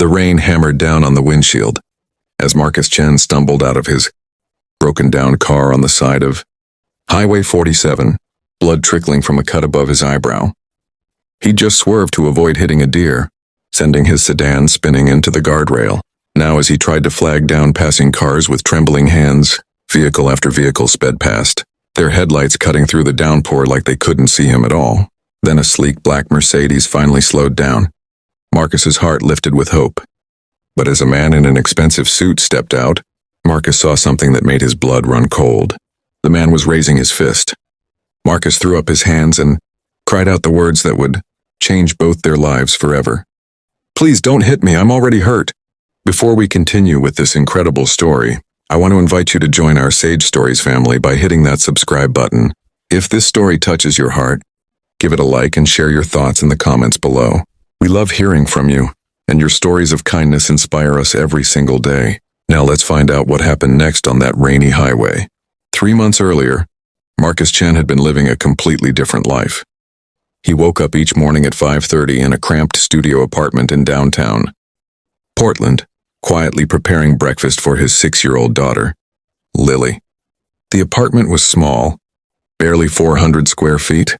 The rain hammered down on the windshield as Marcus Chen stumbled out of his broken-down car on the side of Highway 47, blood trickling from a cut above his eyebrow. He'd just swerved to avoid hitting a deer, sending his sedan spinning into the guardrail. Now as he tried to flag down passing cars with trembling hands, vehicle after vehicle sped past, their headlights cutting through the downpour like they couldn't see him at all. Then a sleek black Mercedes finally slowed down. Marcus's heart lifted with hope. But as a man in an expensive suit stepped out, Marcus saw something that made his blood run cold. The man was raising his fist. Marcus threw up his hands and cried out the words that would change both their lives forever. "Please don't hit me, I'm already hurt." Before we continue with this incredible story, I want to invite you to join our Sage Stories family by hitting that subscribe button. If this story touches your heart, give it a like and share your thoughts in the comments below. We love hearing from you, and your stories of kindness inspire us every single day. Now let's find out what happened next on that rainy highway. 3 months earlier, Marcus Chen had been living a completely different life. He woke up each morning at 5:30 in a cramped studio apartment in downtown Portland, quietly preparing breakfast for his 6-year-old daughter, Lily. The apartment was small, barely 400 square feet,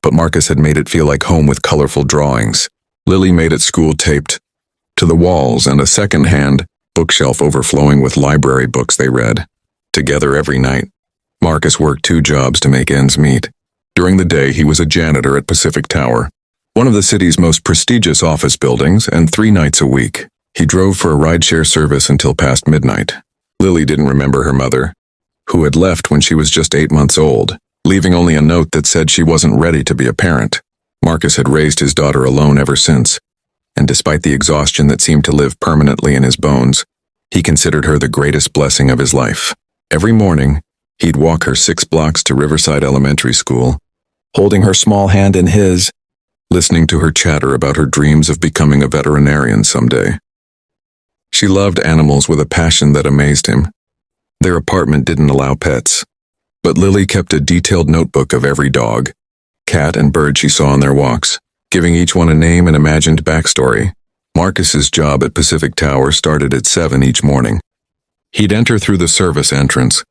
but Marcus had made it feel like home with colorful drawings. Lily made it school taped to the walls and a second-hand bookshelf overflowing with library books they read. Together every night, Marcus worked 2 jobs to make ends meet. During the day, he was a janitor at Pacific Tower, one of the city's most prestigious office buildings, and 3 nights a week, he drove for a rideshare service until past midnight. Lily didn't remember her mother, who had left when she was just 8 months old, leaving only a note that said she wasn't ready to be a parent. Marcus had raised his daughter alone ever since, and despite the exhaustion that seemed to live permanently in his bones, he considered her the greatest blessing of his life. Every morning, he'd walk her 6 blocks to Riverside Elementary School, holding her small hand in his, listening to her chatter about her dreams of becoming a veterinarian someday. She loved animals with a passion that amazed him. Their apartment didn't allow pets, but Lily kept a detailed notebook of every dog, cat, and bird she saw on their walks, giving each one a name and imagined backstory. Marcus's job at Pacific Tower started at 7 each morning. He'd enter through the service entrance,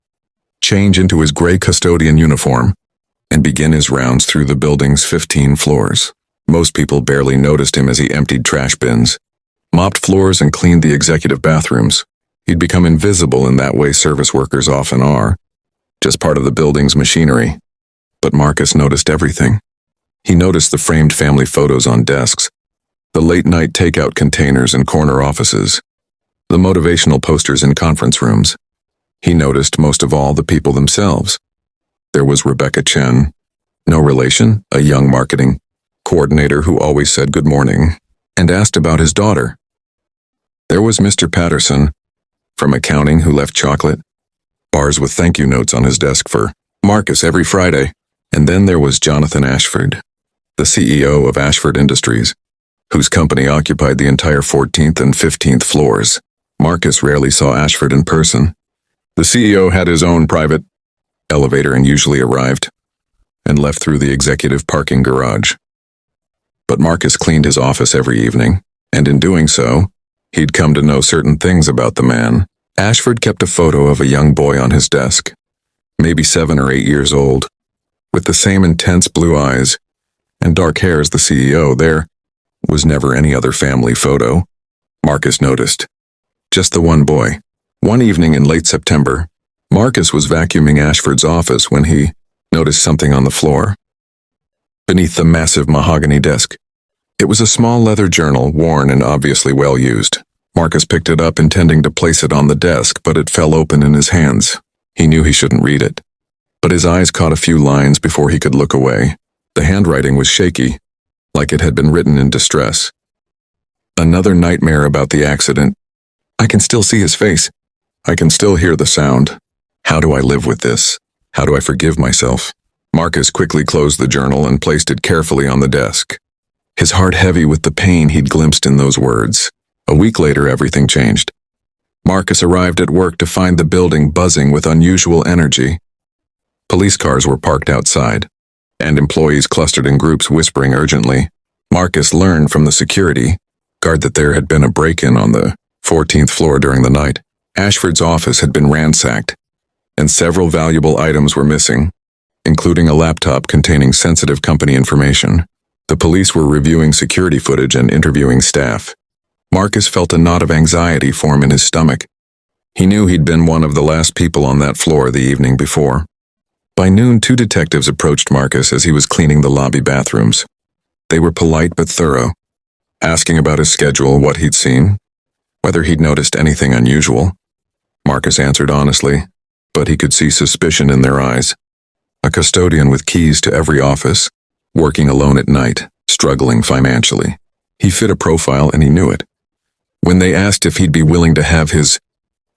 change into his gray custodian uniform, and begin his rounds through the building's 15 floors. Most people barely noticed him as he emptied trash bins, mopped floors, and cleaned the executive bathrooms. He'd become invisible in that way service workers often are, just part of the building's machinery. But Marcus noticed everything. He noticed the framed family photos on desks, the late-night takeout containers in corner offices, the motivational posters in conference rooms. He noticed most of all the people themselves. There was Rebecca Chen, no relation, a young marketing coordinator who always said good morning and asked about his daughter. There was Mr. Patterson from accounting who left chocolate bars with thank you notes on his desk for Marcus every Friday. And then there was Jonathan Ashford, the CEO of Ashford Industries, whose company occupied the entire 14th and 15th floors. Marcus rarely saw Ashford in person. The CEO had his own private elevator and usually arrived and left through the executive parking garage. But Marcus cleaned his office every evening, and in doing so, he'd come to know certain things about the man. Ashford kept a photo of a young boy on his desk, maybe 7 or 8 years old, with the same intense blue eyes and dark hair as the CEO. There was never any other family photo, Marcus noticed. Just the one boy. One evening in late September, Marcus was vacuuming Ashford's office when he noticed something on the floor, beneath the massive mahogany desk. It was a small leather journal, worn and obviously well used. Marcus picked it up, intending to place it on the desk, but it fell open in his hands. He knew he shouldn't read it, but his eyes caught a few lines before he could look away. The handwriting was shaky, like it had been written in distress. Another nightmare about the accident. I can still see his face. I can still hear the sound. How do I live with this? How do I forgive myself? Marcus quickly closed the journal and placed it carefully on the desk, his heart heavy with the pain he'd glimpsed in those words. A week later, everything changed. Marcus arrived at work to find the building buzzing with unusual energy. Police cars were parked outside, and employees clustered in groups whispering urgently. Marcus learned from the security Guard that there had been a break-in on the 14th floor during the night. Ashford's office had been ransacked, and several valuable items were missing, including a laptop containing sensitive company information. The police were reviewing security footage and interviewing staff. Marcus felt a knot of anxiety form in his stomach. He knew he'd been one of the last people on that floor the evening before. By noon, 2 detectives approached Marcus as he was cleaning the lobby bathrooms. They were polite but thorough, asking about his schedule, what he'd seen, whether he'd noticed anything unusual. Marcus answered honestly, but he could see suspicion in their eyes. A custodian with keys to every office, working alone at night, struggling financially. He fit a profile and he knew it. When they asked if he'd be willing to have his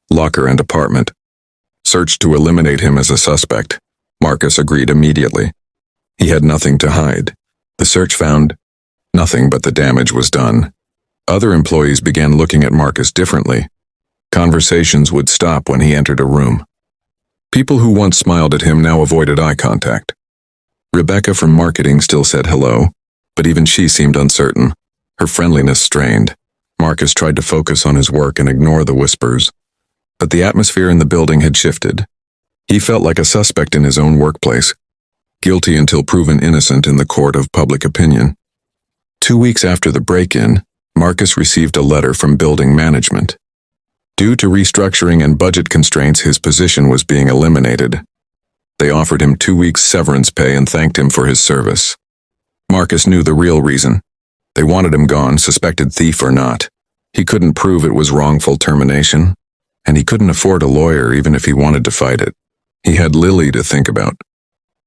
locker and apartment searched to eliminate him as a suspect, Marcus agreed immediately. He had nothing to hide. The search found nothing, but the damage was done. Other employees began looking at Marcus differently. Conversations would stop when he entered a room. People who once smiled at him now avoided eye contact. Rebecca from marketing still said hello, but even she seemed uncertain, her friendliness strained. Marcus tried to focus on his work and ignore the whispers, but the atmosphere in the building had shifted. He felt like a suspect in his own workplace, guilty until proven innocent in the court of public opinion. 2 weeks after the break-in, Marcus received a letter from building management. Due to restructuring and budget constraints, his position was being eliminated. They offered him 2 weeks severance pay and thanked him for his service. Marcus knew the real reason. They wanted him gone, suspected thief or not. He couldn't prove it was wrongful termination, and he couldn't afford a lawyer even if he wanted to fight it. He had Lily to think about.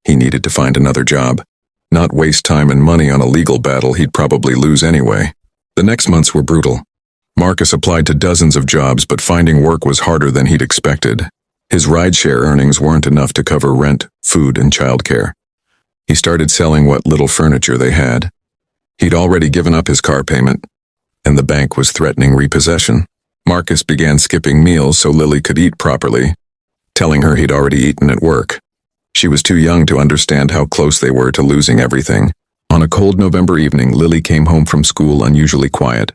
He needed to find another job, not waste time and money on a legal battle he'd probably lose anyway. The next months were brutal. Marcus applied to dozens of jobs, but finding work was harder than he'd expected. His rideshare earnings weren't enough to cover rent, food, and childcare. He started selling what little furniture they had. He'd already given up his car payment, and the bank was threatening repossession. Marcus began skipping meals so Lily could eat properly, telling her he'd already eaten at work. She was too young to understand how close they were to losing everything. On a cold November evening, Lily came home from school unusually quiet.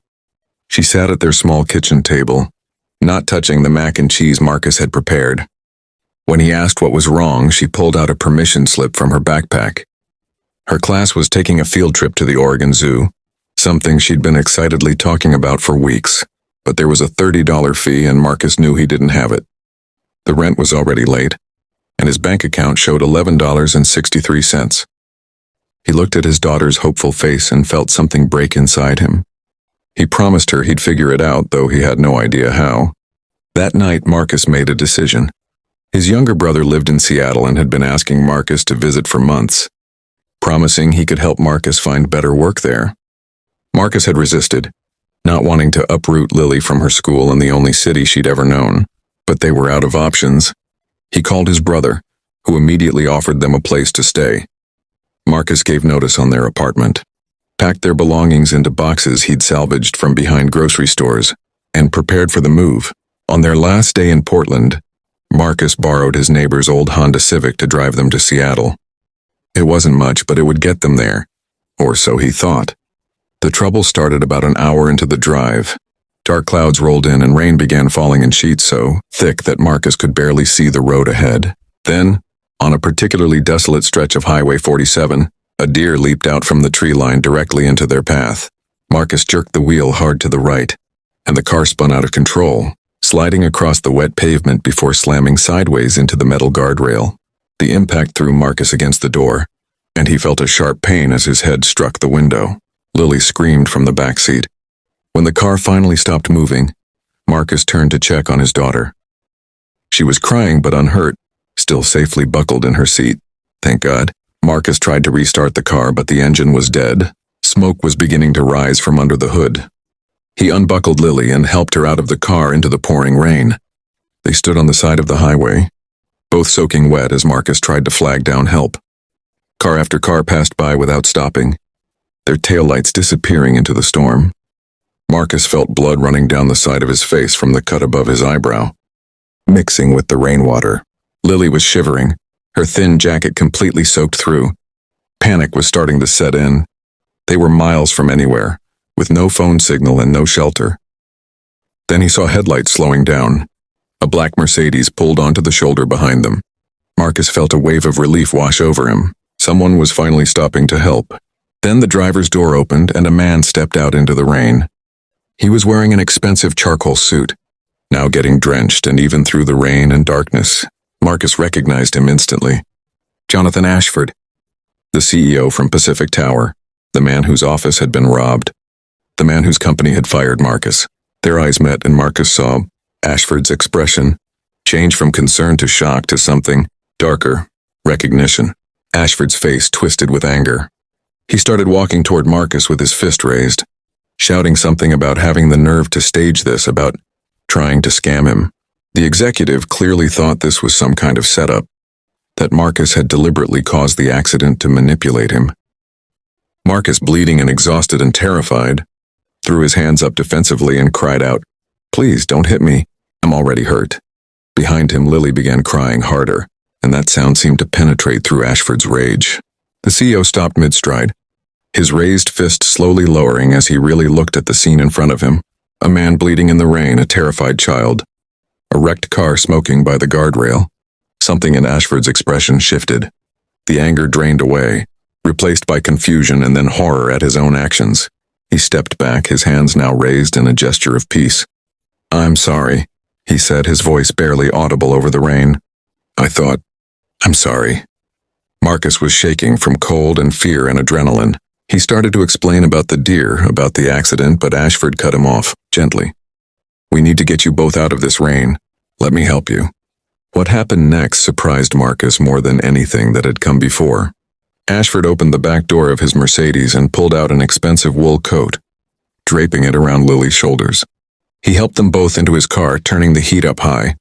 She sat at their small kitchen table, not touching the mac and cheese Marcus had prepared. When he asked what was wrong, she pulled out a permission slip from her backpack. Her class was taking a field trip to the Oregon Zoo, something she'd been excitedly talking about for weeks, but there was a $30 fee and Marcus knew he didn't have it. The rent was already late, and his bank account showed $11.63. He looked at his daughter's hopeful face and felt something break inside him. He promised her he'd figure it out, though he had no idea how. That night, Marcus made a decision. His younger brother lived in Seattle and had been asking Marcus to visit for months, promising he could help Marcus find better work there. Marcus had resisted, not wanting to uproot Lily from her school in the only city she'd ever known, but they were out of options. He called his brother, who immediately offered them a place to stay. Marcus gave notice on their apartment, packed their belongings into boxes he'd salvaged from behind grocery stores, and prepared for the move. On their last day in Portland, Marcus borrowed his neighbor's old Honda Civic to drive them to Seattle. It wasn't much, but it would get them there, or so he thought. The trouble started about an hour into the drive. Dark clouds rolled in and rain began falling in sheets so thick that Marcus could barely see the road ahead. Then, on a particularly desolate stretch of Highway 47, a deer leaped out from the tree line directly into their path. Marcus jerked the wheel hard to the right, and the car spun out of control, sliding across the wet pavement before slamming sideways into the metal guardrail. The impact threw Marcus against the door, and he felt a sharp pain as his head struck the window. Lily screamed from the back seat. When the car finally stopped moving, Marcus turned to check on his daughter. She was crying but unhurt, still safely buckled in her seat. Thank God. Marcus tried to restart the car, but the engine was dead. Smoke was beginning to rise from under the hood. He unbuckled Lily and helped her out of the car into the pouring rain. They stood on the side of the highway, both soaking wet as Marcus tried to flag down help. Car after car passed by without stopping, their taillights disappearing into the storm. Marcus felt blood running down the side of his face from the cut above his eyebrow, mixing with the rainwater. Lily was shivering, her thin jacket completely soaked through. Panic was starting to set in. They were miles from anywhere, with no phone signal and no shelter. Then he saw headlights slowing down. A black Mercedes pulled onto the shoulder behind them. Marcus felt a wave of relief wash over him. Someone was finally stopping to help. Then the driver's door opened and a man stepped out into the rain. He was wearing an expensive charcoal suit, now getting drenched, and even through the rain and darkness, Marcus recognized him instantly. Jonathan Ashford, the CEO from Pacific Tower, the man whose office had been robbed, the man whose company had fired Marcus. Their eyes met and Marcus saw Ashford's expression change from concern to shock to something darker, recognition. Ashford's face twisted with anger. He started walking toward Marcus with his fist raised, shouting something about having the nerve to stage this, about trying to scam him. The executive clearly thought this was some kind of setup, that Marcus had deliberately caused the accident to manipulate him. Marcus, bleeding and exhausted and terrified, threw his hands up defensively and cried out, "Please, don't hit me. I'm already hurt." Behind him, Lily began crying harder, and that sound seemed to penetrate through Ashford's rage. The CEO stopped mid-stride, his raised fist slowly lowering as he really looked at the scene in front of him. A man bleeding in the rain, a terrified child, a wrecked car smoking by the guardrail. Something in Ashford's expression shifted. The anger drained away, replaced by confusion and then horror at his own actions. He stepped back, his hands now raised in a gesture of peace. "I'm sorry," he said, his voice barely audible over the rain. I'm sorry." Marcus was shaking from cold and fear and adrenaline. He started to explain about the deer, about the accident, but Ashford cut him off, gently. "We need to get you both out of this rain. Let me help you." What happened next surprised Marcus more than anything that had come before. Ashford opened the back door of his Mercedes and pulled out an expensive wool coat, draping it around Lily's shoulders. He helped them both into his car, turning the heat up high.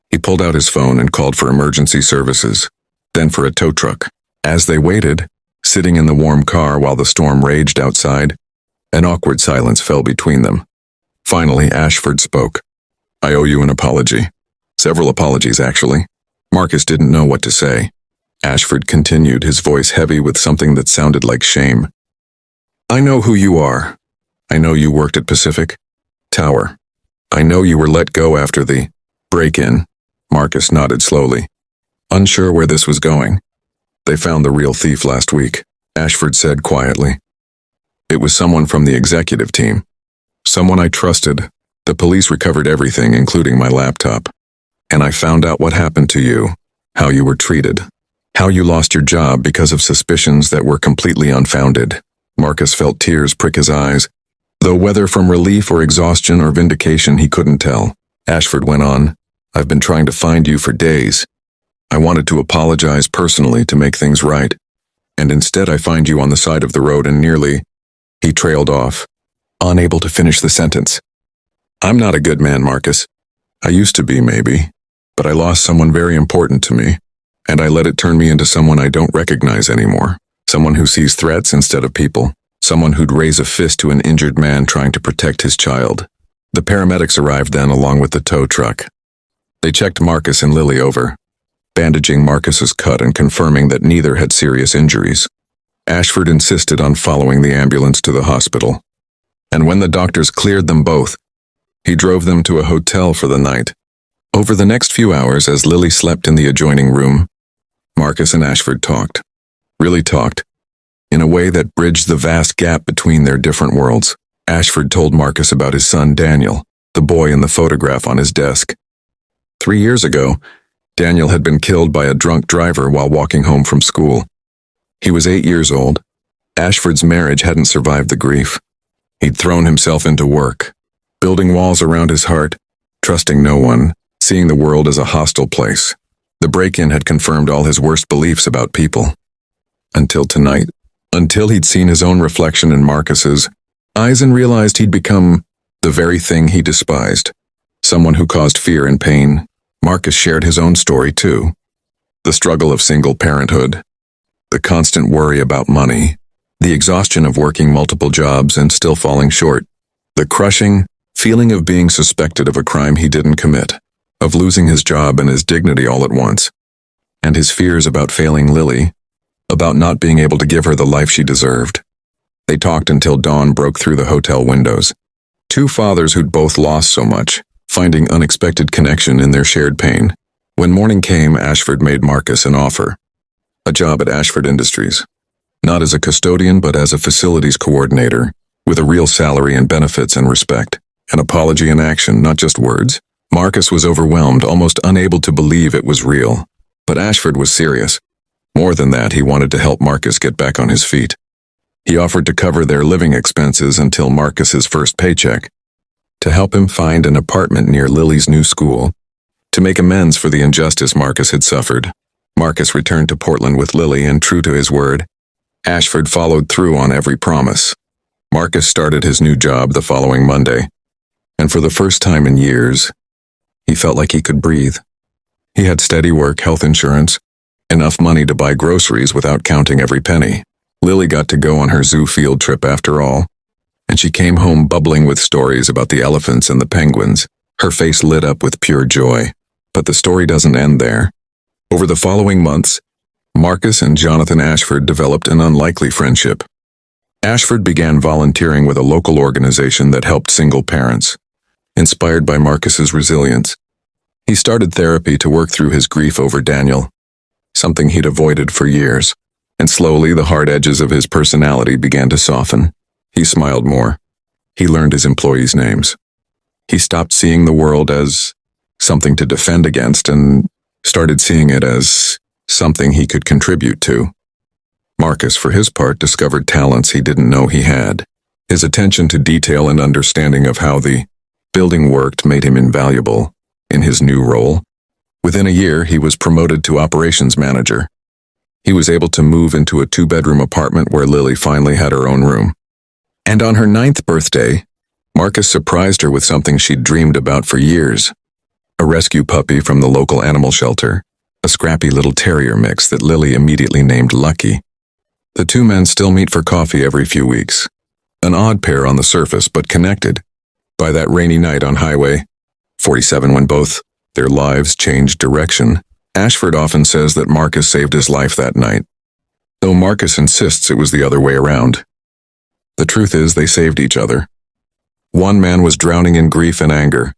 He pulled out his phone and called for emergency services, then for a tow truck. As they waited, sitting in the warm car while the storm raged outside, an awkward silence fell between them. Finally, Ashford spoke. "I owe you an apology. Several apologies, actually." Marcus didn't know what to say. Ashford continued, his voice heavy with something that sounded like shame. "I know who you are. I know you worked at Pacific Tower. I know you were let go after the break-in." Marcus nodded slowly, unsure where this was going. "They found the real thief last week," Ashford said quietly. "It was someone from the executive team. Someone I trusted. The police recovered everything, including my laptop. And I found out what happened to you, how you were treated, how you lost your job because of suspicions that were completely unfounded." Marcus felt tears prick his eyes, though whether from relief or exhaustion or vindication he couldn't tell. Ashford went on, "I've been trying to find you for days. I wanted to apologize personally to make things right, and instead I find you on the side of the road and nearly—" He trailed off, unable to finish the sentence. "I'm not a good man, Marcus. I used to be, maybe, but I lost someone very important to me, and I let it turn me into someone I don't recognize anymore. Someone who sees threats instead of people. Someone who'd raise a fist to an injured man trying to protect his child." The paramedics arrived then, along with the tow truck. They checked Marcus and Lily over, bandaging Marcus's cut and confirming that neither had serious injuries. Ashford insisted on following the ambulance to the hospital, and when the doctors cleared them both, he drove them to a hotel for the night. Over the next few hours, as Lily slept in the adjoining room, Marcus and Ashford talked. Really talked, in a way that bridged the vast gap between their different worlds. Ashford told Marcus about his son Daniel, the boy in the photograph on his desk. 3 years ago, Daniel had been killed by a drunk driver while walking home from school. He was 8 years old. Ashford's marriage hadn't survived the grief. He'd thrown himself into work, building walls around his heart, trusting no one, seeing the world as a hostile place. The break-in had confirmed all his worst beliefs about people. Until tonight, until he'd seen his own reflection in Marcus's eyes and realized he'd become the very thing he despised, someone who caused fear and pain. Marcus shared his own story too. The struggle of single parenthood, the constant worry about money, the exhaustion of working multiple jobs and still falling short, the crushing feeling of being suspected of a crime he didn't commit, of losing his job and his dignity all at once, and his fears about failing Lily, about not being able to give her the life she deserved. They talked until dawn broke through the hotel windows. Two fathers who'd both lost so much, finding unexpected connection in their shared pain. When morning came, Ashford made Marcus an offer. A job at Ashford Industries. Not as a custodian, but as a facilities coordinator, with a real salary and benefits and respect. An apology in action, not just words. Marcus was overwhelmed, almost unable to believe it was real. But Ashford was serious. More than that, he wanted to help Marcus get back on his feet. He offered to cover their living expenses until Marcus's first paycheck, to help him find an apartment near Lily's new school, to make amends for the injustice Marcus had suffered. Marcus returned to Portland with Lily, and true to his word, Ashford followed through on every promise. Marcus started his new job the following Monday, and for the first time in years, he felt like he could breathe. He had steady work, health insurance, enough money to buy groceries without counting every penny. Lily got to go on her zoo field trip after all, and she came home bubbling with stories about the elephants and the penguins. Her face lit up with pure joy. But the story doesn't end there. Over the following months, Marcus and Jonathan Ashford developed an unlikely friendship. Ashford began volunteering with a local organization that helped single parents. Inspired by Marcus's resilience, he started therapy to work through his grief over Daniel, something he'd avoided for years. And slowly the hard edges of his personality began to soften. He smiled more. He learned his employees' names. He stopped seeing the world as something to defend against and started seeing it as something he could contribute to. Marcus, for his part, discovered talents he didn't know he had. His attention to detail and understanding of how the building worked made him invaluable in his new role. Within a year, he was promoted to operations manager. He was able to move into a 2-bedroom apartment where Lily finally had her own room. And on her 9th birthday, Marcus surprised her with something she'd dreamed about for years. A rescue puppy from the local animal shelter, a scrappy little terrier mix that Lily immediately named Lucky. The two men still meet for coffee every few weeks. An odd pair on the surface, but connected by that rainy night on Highway 47 when both their lives changed direction. Ashford often says that Marcus saved his life that night, though Marcus insists it was the other way around. The truth is they saved each other. One man was drowning in grief and anger,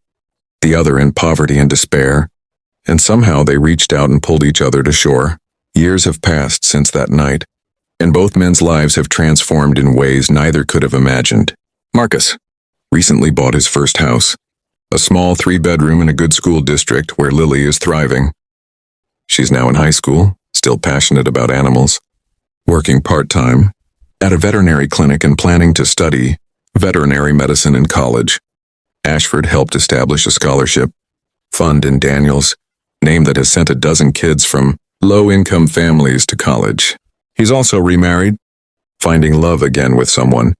the other in poverty and despair, and somehow they reached out and pulled each other to shore. Years have passed since that night, and both men's lives have transformed in ways neither could have imagined. Marcus recently bought his first house, a small 3-bedroom in a good school district where Lily is thriving. She's now in high school, still passionate about animals, working part-time at a veterinary clinic and planning to study veterinary medicine in college. Ashford helped establish a scholarship fund in Daniel's name that has sent a dozen kids from low-income families to college. He's also remarried, finding love again with someone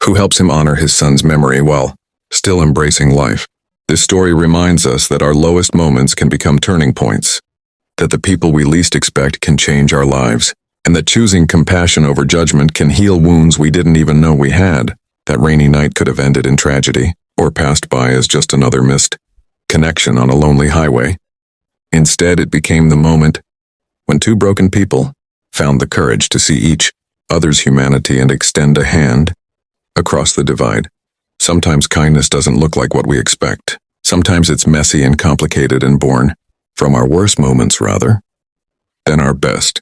who helps him honor his son's memory while still embracing life. This story reminds us that our lowest moments can become turning points, that the people we least expect can change our lives, and that choosing compassion over judgment can heal wounds we didn't even know we had. That rainy night could have ended in tragedy, or passed by as just another missed connection on a lonely highway. Instead, it became the moment when two broken people found the courage to see each other's humanity and extend a hand across the divide. Sometimes kindness doesn't look like what we expect. Sometimes it's messy and complicated and born from our worst moments rather than our best.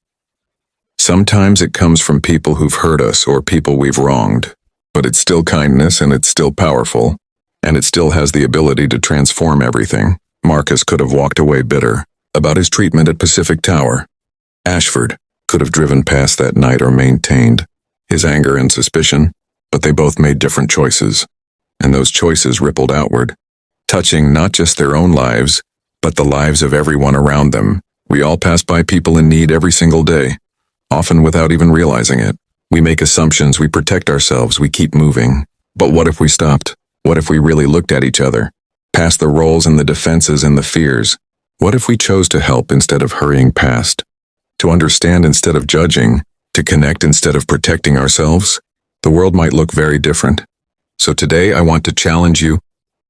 Sometimes it comes from people who've hurt us or people we've wronged, but it's still kindness and it's still powerful, and it still has the ability to transform everything. Marcus could have walked away bitter about his treatment at Pacific Tower. Ashford could have driven past that night or maintained his anger and suspicion, but they both made different choices, and those choices rippled outward, touching not just their own lives, but the lives of everyone around them. We all pass by people in need every single day, often without even realizing it. We make assumptions, we protect ourselves, we keep moving. But what if we stopped? What if we really looked at each other, past the roles and the defenses and the fears? What if we chose to help instead of hurrying past, to understand instead of judging, to connect instead of protecting ourselves? The world might look very different. So today I want to challenge you